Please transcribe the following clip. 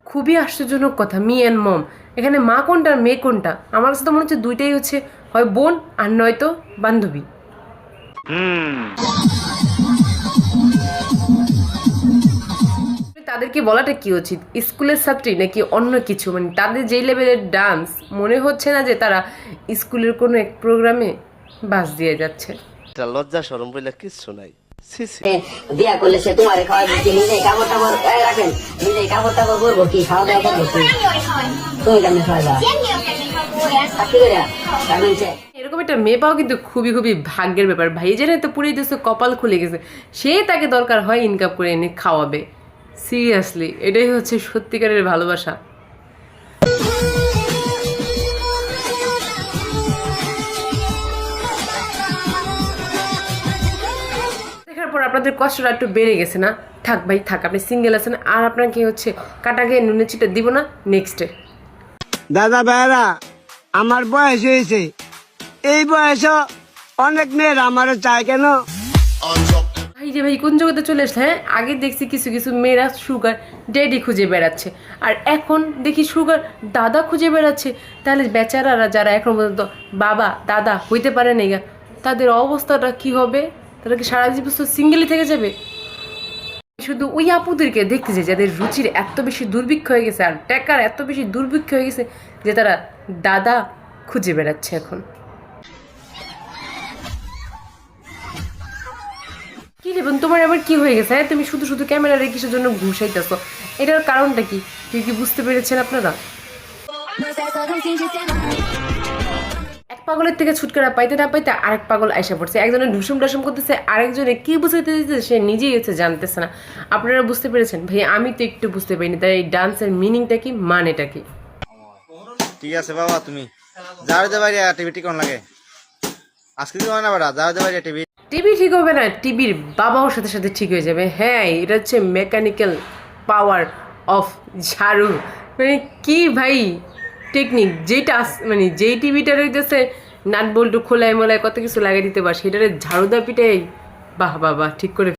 খুবই আশ্চর্যজনক কথা, মি অ্যান্ড মম। এখানে মা কোনটা আর মেয়ে কোনটা? আমার কাছে তো মনে হচ্ছে দুইটাই হচ্ছে হয় বোন আর নয়তো বান্ধবী। তাদেরকে বলাটা কি উচিত, স্কুলের ছাত্রী নাকি অন্য কিছু? মানে তাদের যেই লেভেলের ডান্স, মনে হচ্ছে না যে তারা স্কুলের কোনো এক প্রোগ্রামে বাস দিয়ে যাচ্ছে। লজ্জা শরম বলে কিচ্ছু নাই। বিয়া করলে সে তোমার খাওয়াই দিচ্ছি, নিজেই কাপড় টাপড় রাখেন, নিজেই কাপড় টাপড় করবো কি, খাওয়া দাওয়া করবো কি, তুমি কেমন খাওয়াবা এরকম একটা মেয়ে পাওয়া কিন্তু খুবই খুবই ভাগ্যের ব্যাপার ভাই। যেটা তো পুরো দেশে কপাল খুলে গেছে, সে তাকে দরকার হয় ইনকাম করে এনে খাওয়াবে। সিরিয়াসলি এটাই হচ্ছে সত্যিকারের ভালোবাসা। দেখার পর আপনাদের কষ্টটা একটু বেড়ে গেছে না? থাক ভাই থাক, আপনি সিঙ্গেল আছেন, আর আপনাকে হচ্ছে কাটা গিয়ে নুনের চিটা দিব না নেক্সটে। দাদা ভাইরা, আমার বয়স হয়েছে, এই বয়স অনেক মেয়ের আমারও চায় কেন? ভাই যে ভাই কোন জগতে চলে আসছে? হ্যাঁ, আগে দেখছি কিছু কিছু মেয়েরা সুগার ড্যাডি খুঁজে বেড়াচ্ছে, আর এখন দেখি সুগার দাদা খুঁজে বেড়াচ্ছে। তাহলে বেচারারা যারা এখন পর্যন্ত বাবা দাদা হইতে পারে না, তাদের অবস্থাটা কি হবে? তারা কি সারা জীবন সিঙ্গেলই থেকে যাবে? শুধু ওই আপুদেরকে দেখতে চাই যাদের রুচির এত বেশি দুর্ভিক্ষ হয়ে গেছে আর টাকার এত বেশি দুর্ভিক্ষ হয়ে গেছে যে তারা দাদা খুঁজে বেড়াচ্ছে এখন। কি রেবন, তোমার আবার কি হয়ে গেছে? হ্যাঁ, তুমি শুধু শুধু ক্যামেরা রেখে জন্য ঘুষাইতেছো, এটার কারণটা কি? কি বুঝতে পেরেছেন আপনারা? এক পাগলের থেকে ছুটকারা পাইতে না পাইতে আরেক পাগল আইসা পড়ছে। একজনে ঢুসুম ডাসুম করতেছে, আরেকজনে কি বুঝাইতে দিতেছে সে নিজেই হচ্ছে জানতেছে না। আপনারা বুঝতে পেরেছেন? ভাই আমি তো একটু বুঝতে পারিনি তার এই ডান্সের মিনিংটা কি, মানেটা কি। ঠিক আছে বাবা, তুমি যাওয়াতে পারি টিভি ঠিক লাগে আজকে কি হয় না বাড়া, যাওয়াতে পারি টিভি ঠিক হবে না, টিভির বাবাও সাথে সাথে ঠিক হয়ে যাবে। হ্যাঁ, এটা হচ্ছে মেকানিক্যাল পাওয়ার অফ ঝাড়ু। মানে কি ভাই টেকনিক, যেটা মানে যেই টিভিটা রইতেছে নাট বল্টু খোলায় মোলায় কত কিছু লাগিয়ে দিতে পারে, সেটারে ঝাড়ু দা পিটাই বাহ বাহ বাহ ঠিক করে